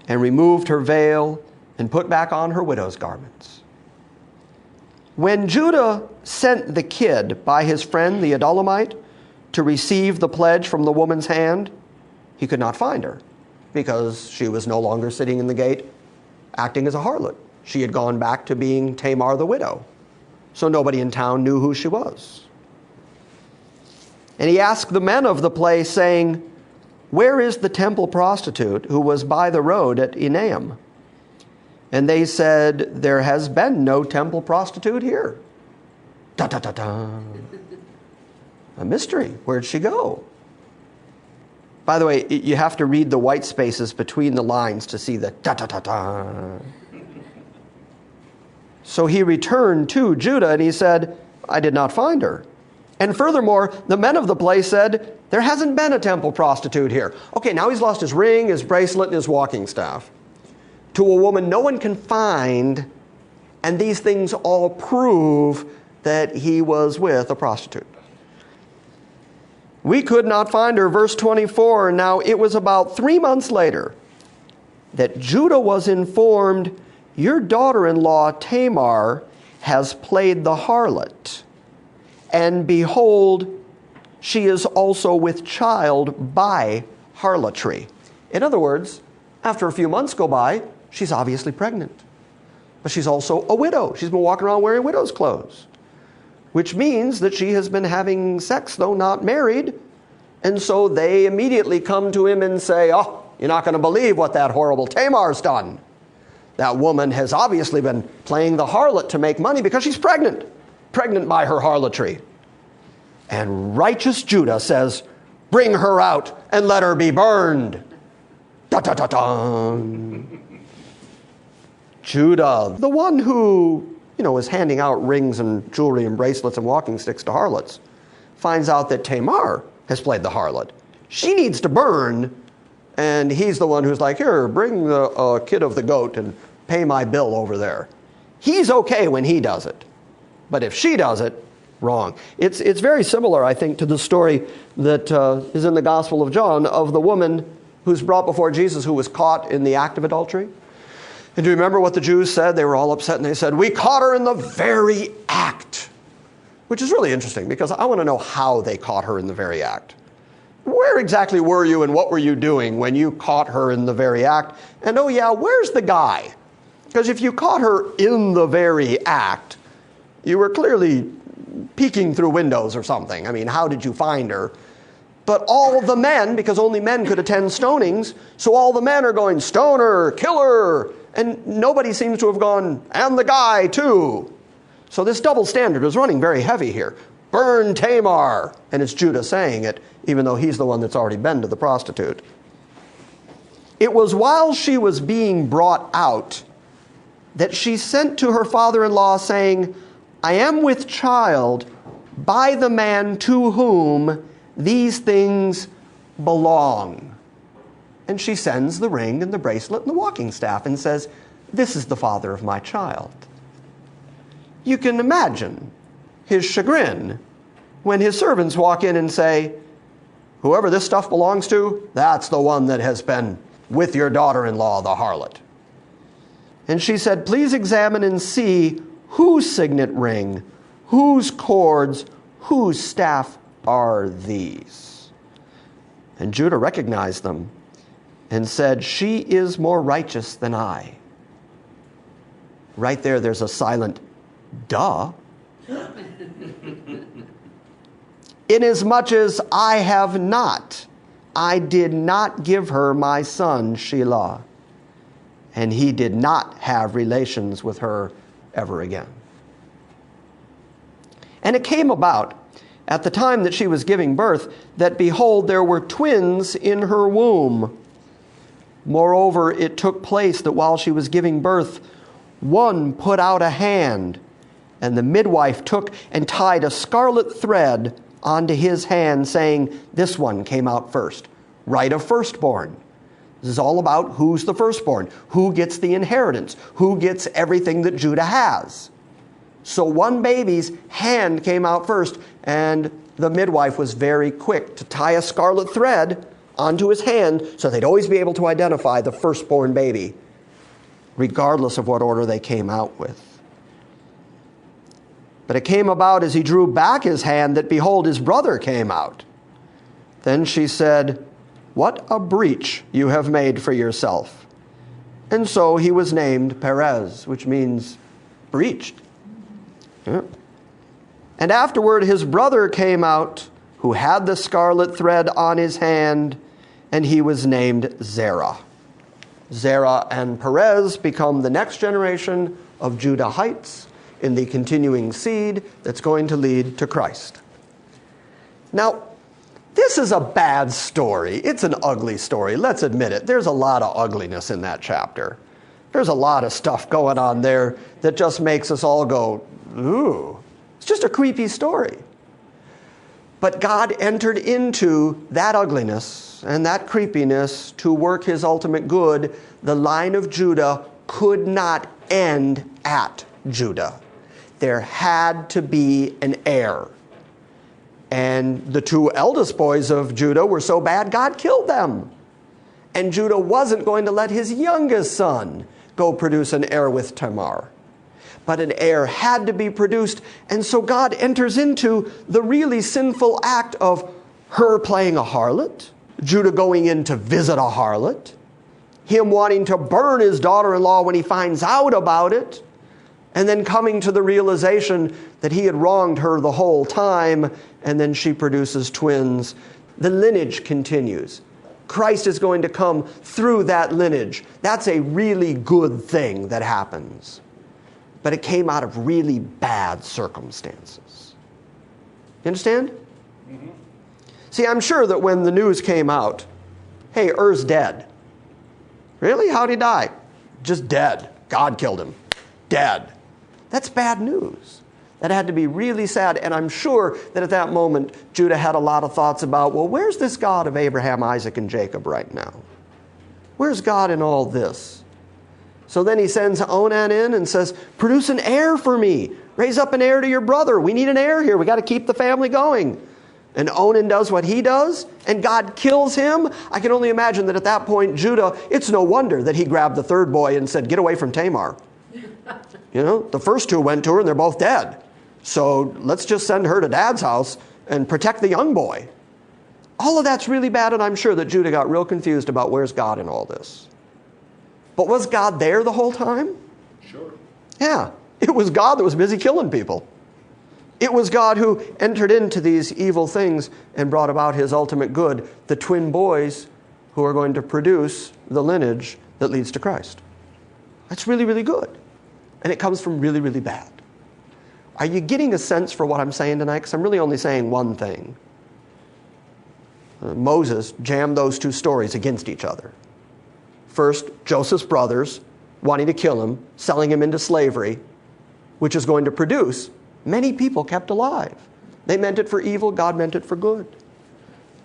and removed her veil and put back on her widow's garments. When Judah sent the kid by his friend the Adullamite to receive the pledge from the woman's hand, he could not find her because she was no longer sitting in the gate acting as a harlot. She had gone back to being Tamar the widow. So nobody in town knew who she was. And he asked the men of the place, saying, "Where is the temple prostitute who was by the road at Enaim?" And they said, "There has been no temple prostitute here." Da da da da. A mystery. Where'd she go? By the way, you have to read the white spaces between the lines to see the da da da da. So he returned to Judah and he said, "I did not find her." And furthermore, the men of the place said, "There hasn't been a temple prostitute here." Okay, now he's lost his ring, his bracelet, and his walking staff. To a woman no one can find, and these things all prove that he was with a prostitute. We could not find her. Verse 24, now it was about 3 months later that Judah was informed, "Your daughter-in-law Tamar has played the harlot. And behold, she is also with child by harlotry." In other words, after a few months go by, she's obviously pregnant. But she's also a widow. She's been walking around wearing widow's clothes, which means that she has been having sex, though not married. And so they immediately come to him and say, "Oh, you're not going to believe what that horrible Tamar's done. That woman has obviously been playing the harlot to make money because she's pregnant by her harlotry." And righteous Judah says, "Bring her out and let her be burned." Da da da da. Judah, the one who, is handing out rings and jewelry and bracelets and walking sticks to harlots, finds out that Tamar has played the harlot. She needs to burn, and he's the one who's like, "Here, bring the kid of the goat and pay my bill over there." He's okay when he does it, but if she does it, wrong. It's very similar, I think, to the story that is in the Gospel of John of the woman who's brought before Jesus who was caught in the act of adultery. And do you remember what the Jews said? They were all upset and they said, "We caught her in the very act." Which is really interesting because I want to know how they caught her in the very act. Where exactly were you and what were you doing when you caught her in the very act? And oh yeah, where's the guy? Because if you caught her in the very act, you were clearly peeking through windows or something. I mean, how did you find her? But all the men, because only men could attend stonings, so all the men are going, "Stone her, kill her," and nobody seems to have gone, "And the guy too." So this double standard is running very heavy here. Burn Tamar, and it's Judah saying it, even though he's the one that's already been to the prostitute. It was while she was being brought out that she sent to her father-in-law saying, "I am with child by the man to whom these things belong." And she sends the ring and the bracelet and the walking staff and says, "This is the father of my child." You can imagine his chagrin when his servants walk in and say, "Whoever this stuff belongs to, that's the one that has been with your daughter-in-law, the harlot." And she said, "Please examine and see whose signet ring, whose cords, whose staff are these?" And Judah recognized them and said, "She is more righteous than I." Right there's a silent duh. "Inasmuch as I did not give her my son Shelah, and he did not have relations with her ever again." And it came about at the time that she was giving birth that, behold, there were twins in her womb. Moreover, it took place that while she was giving birth, one put out a hand, and the midwife took and tied a scarlet thread onto his hand, saying, "This one came out first." Right of firstborn. This is all about who's the firstborn, who gets the inheritance, who gets everything that Judah has. So one baby's hand came out first, and the midwife was very quick to tie a scarlet thread onto his hand so they'd always be able to identify the firstborn baby, regardless of what order they came out with. But it came about as he drew back his hand that, behold, his brother came out. Then she said, "What a breach you have made for yourself." And so he was named Perez, which means breached. Yeah. And afterward his brother came out, who had the scarlet thread on his hand, and he was named Zerah. Zerah and Perez become the next generation of Judahites in the continuing seed that's going to lead to Christ. Now, this is a bad story. It's an ugly story. Let's admit it. There's a lot of ugliness in that chapter. There's a lot of stuff going on there that just makes us all go, ooh. It's just a creepy story. But God entered into that ugliness and that creepiness to work his ultimate good. The line of Judah could not end at Judah. There had to be an heir. And the two eldest boys of Judah were so bad, God killed them. And Judah wasn't going to let his youngest son go produce an heir with Tamar. But an heir had to be produced, and so God enters into the really sinful act of her playing a harlot, Judah going in to visit a harlot, him wanting to burn his daughter-in-law when he finds out about it, and then coming to the realization that he had wronged her the whole time, and then she produces twins. The lineage continues. Christ is going to come through that lineage. That's a really good thing that happens. But it came out of really bad circumstances. You understand? Mm-hmm. See, I'm sure that when the news came out, hey, Er's dead. Really? How'd he die? Just dead. God killed him. Dead. That's bad news. That had to be really sad. And I'm sure that at that moment, Judah had a lot of thoughts about, well, where's this God of Abraham, Isaac, and Jacob right now? Where's God in all this? So then he sends Onan in and says, produce an heir for me. Raise up an heir to your brother. We need an heir here. We got to keep the family going. And Onan does what he does, and God kills him. I can only imagine that at that point, Judah, it's no wonder that he grabbed the third boy and said, get away from Tamar. You know, the first two went to her and they're both dead. So let's just send her to Dad's house and protect the young boy. All of that's really bad, and I'm sure that Judah got real confused about where's God in all this. But was God there the whole time? Sure. Yeah, it was God that was busy killing people. It was God who entered into these evil things and brought about his ultimate good, the twin boys who are going to produce the lineage that leads to Christ. That's really, really good. And it comes from really, really bad. Are you getting a sense for what I'm saying tonight? Because I'm really only saying one thing. Moses jammed those two stories against each other. First, Joseph's brothers wanting to kill him, selling him into slavery, which is going to produce many people kept alive. They meant it for evil, God meant it for good.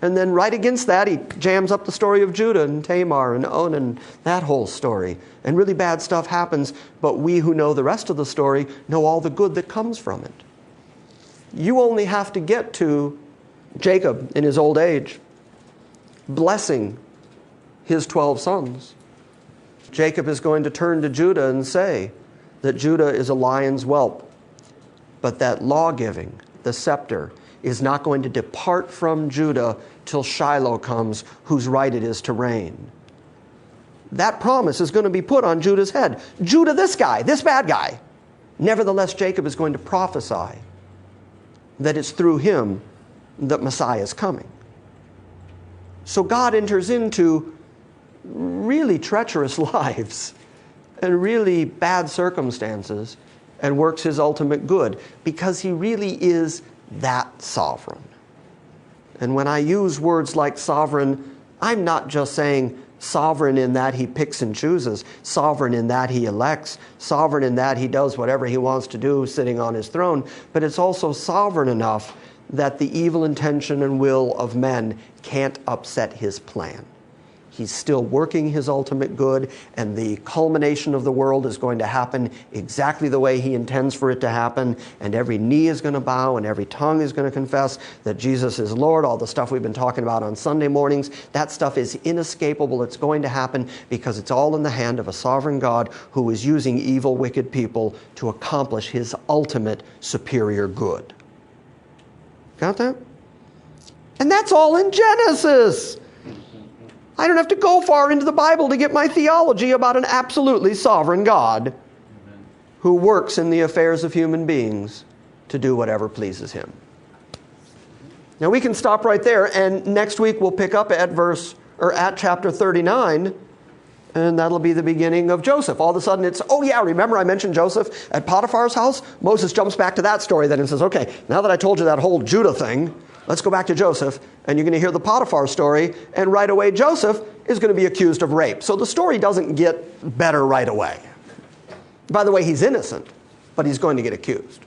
And then right against that, he jams up the story of Judah and Tamar and Onan, that whole story. And really bad stuff happens, but we who know the rest of the story know all the good that comes from it. You only have to get to Jacob in his old age, blessing his 12 sons. Jacob is going to turn to Judah and say that Judah is a lion's whelp, but that law-giving, the scepter, is not going to depart from Judah till Shiloh comes, whose right it is to reign. That promise is going to be put on Judah's head. Judah, this guy, this bad guy. Nevertheless, Jacob is going to prophesy that it's through him that Messiah is coming. So God enters into really treacherous lives and really bad circumstances and works his ultimate good because he really is that sovereign. And when I use words like sovereign, I'm not just saying sovereign in that he picks and chooses, sovereign in that he elects, sovereign in that he does whatever he wants to do sitting on his throne, but it's also sovereign enough that the evil intention and will of men can't upset his plan. He's still working his ultimate good, and the culmination of the world is going to happen exactly the way he intends for it to happen, and every knee is going to bow and every tongue is going to confess that Jesus is Lord. All the stuff we've been talking about on Sunday mornings, that stuff is inescapable. It's going to happen because it's all in the hand of a sovereign God who is using evil, wicked people to accomplish his ultimate superior good. Got that? And that's all in Genesis. I don't have to go far into the Bible to get my theology about an absolutely sovereign God who works in the affairs of human beings to do whatever pleases him. Now we can stop right there, and next week we'll pick up at chapter 39, and that'll be the beginning of Joseph. All of a sudden it's, oh yeah, remember I mentioned Joseph at Potiphar's house? Moses jumps back to that story then and says, okay, now that I told you that whole Judah thing, let's go back to Joseph, and you're going to hear the Potiphar story, and right away Joseph is going to be accused of rape. So the story doesn't get better right away. By the way, he's innocent, but he's going to get accused.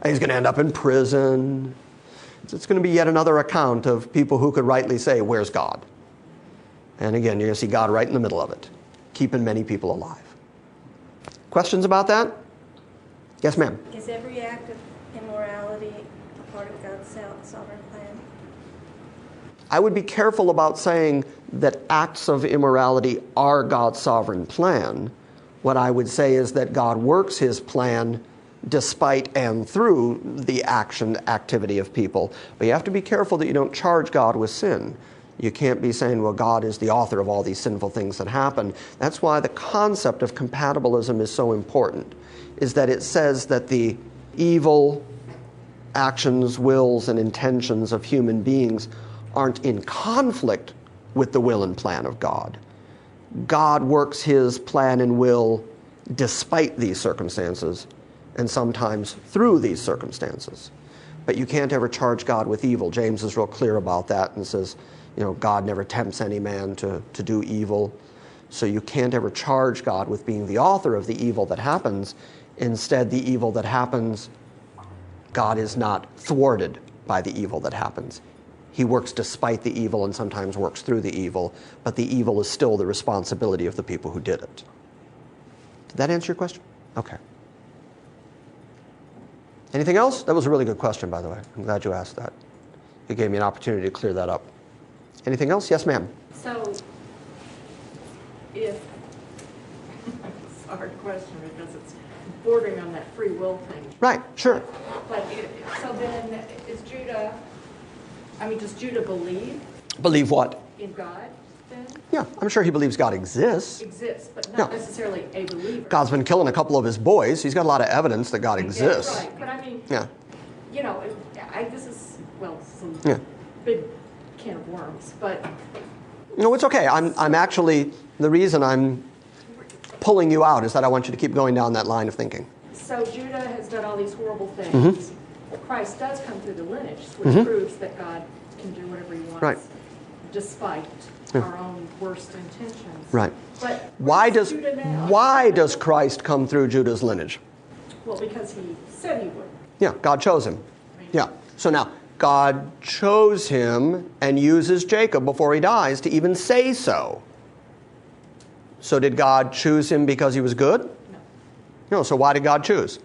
And he's going to end up in prison. It's going to be yet another account of people who could rightly say, where's God? And again, you're going to see God right in the middle of it, keeping many people alive. Questions about that? Yes, ma'am. Is every act of immorality a part of God's sovereign plan? I would be careful about saying that acts of immorality are God's sovereign plan. What I would say is that God works his plan despite and through the activity of people. But you have to be careful that you don't charge God with sin. You can't be saying, well, God is the author of all these sinful things that happen. That's why the concept of compatibilism is so important, is that it says that the evil actions, wills, and intentions of human beings aren't in conflict with the will and plan of God. God works his plan and will despite these circumstances, and sometimes through these circumstances. But you can't ever charge God with evil. James is real clear about that and says, God never tempts any man to do evil. So you can't ever charge God with being the author of the evil that happens. Instead, the evil that happens, God is not thwarted by the evil that happens. He works despite the evil and sometimes works through the evil, but the evil is still the responsibility of the people who did it. Did that answer your question? Okay. Anything else? That was a really good question, by the way. I'm glad you asked that. It gave me an opportunity to clear that up. Anything else? Yes, ma'am. So, if, it's a hard question because it's bordering on that free will thing. Right, sure. But, so then, does Judah believe Believe what? in God then? Yeah, I'm sure he believes God exists. Exists, but not Yeah. necessarily a believer. God's been killing a couple of his boys. He's got a lot of evidence that God exists. Yeah, right, but I mean, Yeah. this is, some Yeah. big can of worms, but No, it's okay. I'm actually, the reason I'm pulling you out is that I want you to keep going down that line of thinking. so Judah has done all these horrible things. Mm-hmm. Christ does come through the lineage, which proves that God can do whatever he wants, Right. despite our own worst intentions. Right. But Why where's does Judah now? Christ come through Judah's lineage? Well, because he said he would. Yeah, God chose him. Yeah. So now, God chose him and uses Jacob before he dies to even say so. So did God choose him because he was good? No, so why did God choose?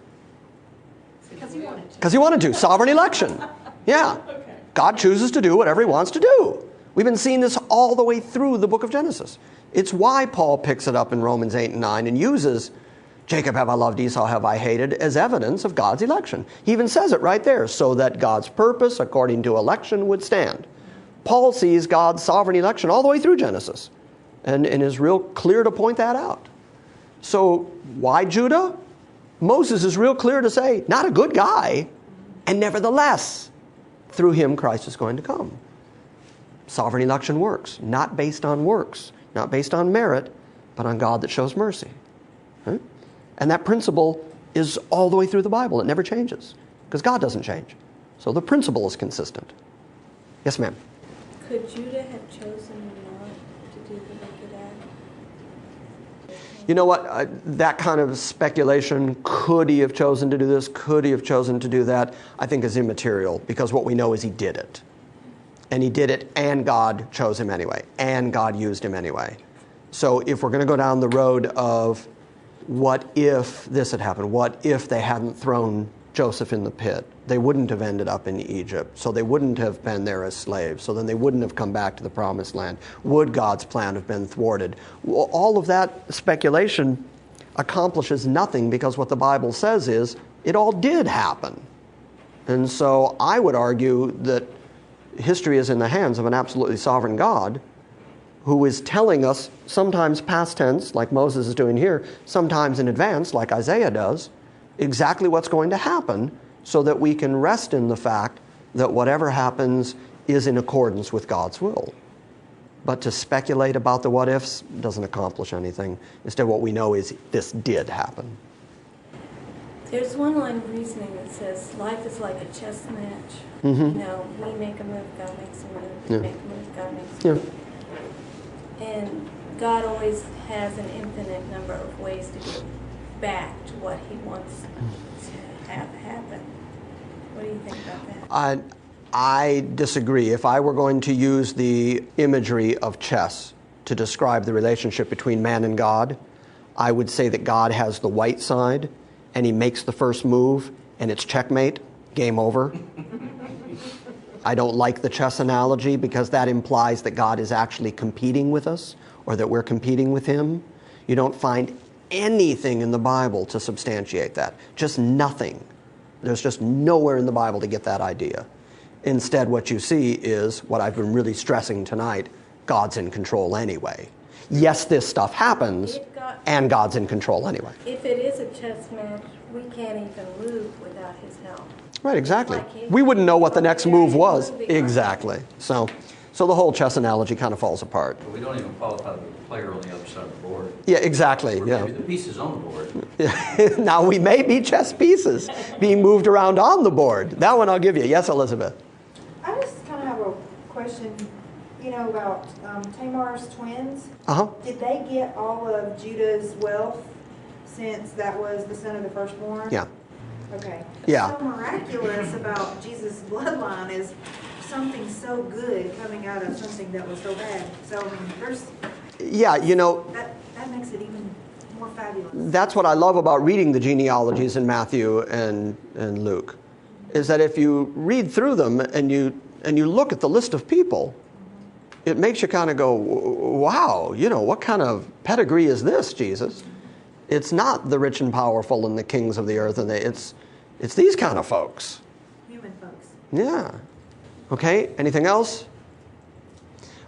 Because he wanted to. Because he wanted to. Sovereign election. Yeah. Okay. God chooses to do whatever he wants to do. We've been seeing this all the way through the book of Genesis. It's why Paul picks it up in Romans 8 and 9 and uses Jacob have I loved, Esau have I hated as evidence of God's election. He even says it right there, so that God's purpose according to election would stand. Paul sees God's sovereign election all the way through Genesis and is real clear to point that out. So why Judah? Moses is real clear to say, not a good guy, and nevertheless, through him Christ is going to come. Sovereign election works, not based on works, not based on merit, but on God that shows mercy. Right? And that principle is all the way through the Bible. It never changes, because God doesn't change. So the principle is consistent. Yes, ma'am? Could Judah have chosen not to do the wicked act? You know what? That kind of speculation, could he have chosen to do this? Could he have chosen to do that? I think is immaterial, because what we know is he did it. And he did it, and God chose him anyway, and God used him anyway. So if we're going to go down the road of what if this had happened, what if they hadn't thrown Joseph in the pit? They wouldn't have ended up in Egypt, so they wouldn't have been there as slaves, so then they wouldn't have come back to the promised land. Would God's plan have been thwarted? Well, all of that speculation accomplishes nothing, because what the Bible says is it all did happen. And so I would argue that history is in the hands of an absolutely sovereign God who is telling us, sometimes past tense, like Moses is doing here, sometimes in advance, like Isaiah does, exactly what's going to happen, so that we can rest in the fact that whatever happens is in accordance with God's will. But to speculate about the what-ifs doesn't accomplish anything. Instead, what we know is this did happen. There's one line of reasoning that says life is like a chess match. Mm-hmm. You know, we make a move, God makes a move. We Yeah. make a move, God makes a Yeah. move. And God always has an infinite number of ways to get back to what He wants to have happen. What do you think about that? I disagree. If I were going to use the imagery of chess to describe the relationship between man and God, I would say that God has the white side, and He makes the first move, and it's checkmate, game over. I don't like the chess analogy because that implies that God is actually competing with us or that we're competing with Him. You don't find anything in the Bible to substantiate that. Just nothing. There's just nowhere in the Bible to get that idea. Instead, what you see is what I've been really stressing tonight: God's in control anyway. Yes, this stuff happens, and God's in control anyway. If it is a chess match, we can't even move without His help. Right, exactly. We wouldn't know what the next move was. Exactly. So the whole chess analogy kind of falls apart. But we don't even qualify the player on the other side of the board. Yeah, exactly. We're Yeah. maybe the pieces on the board. Now we may be chess pieces being moved around on the board. That one I'll give you. Yes, Elizabeth. I just kind of have a question, about Tamar's twins. Uh-huh. Did they get all of Judah's wealth since that was the son of the firstborn? Yeah. Okay. Yeah. What's so miraculous about Jesus' bloodline is something so good coming out of something that was so bad. So, there's Yeah, that makes it even more fabulous. that's what I love about reading the genealogies in Matthew and Luke, is that if you read through them and you look at the list of people, it makes you kind of go, wow, what kind of pedigree is this, Jesus? It's not the rich and powerful and the kings of the earth, and it's these kind of folks. Human folks. Yeah. Okay, anything else?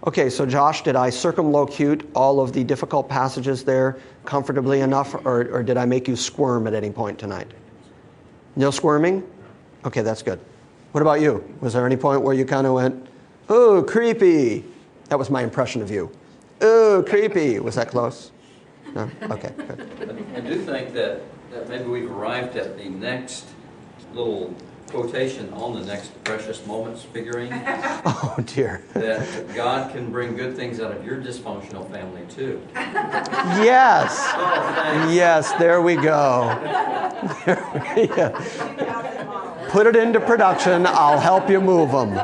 Okay, so Josh, did I circumlocute all of the difficult passages there comfortably enough, or did I make you squirm at any point tonight? No squirming? Okay, that's good. What about you? Was there any point where you kind of went, oh, creepy? That was my impression of you. Oh, creepy. Was that close? No? Okay, good. I do think that maybe we've arrived at the next little quotation on the next precious moments figurine. Oh, dear. That God can bring good things out of your dysfunctional family, too. Yes. Yes, there we go. Yeah. Put it into production. I'll help you move them.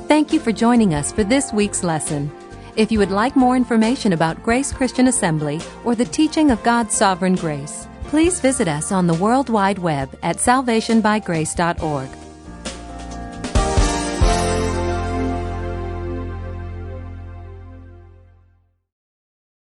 Thank you for joining us for this week's lesson. If you would like more information about Grace Christian Assembly or the teaching of God's sovereign grace, please visit us on the World Wide Web at salvationbygrace.org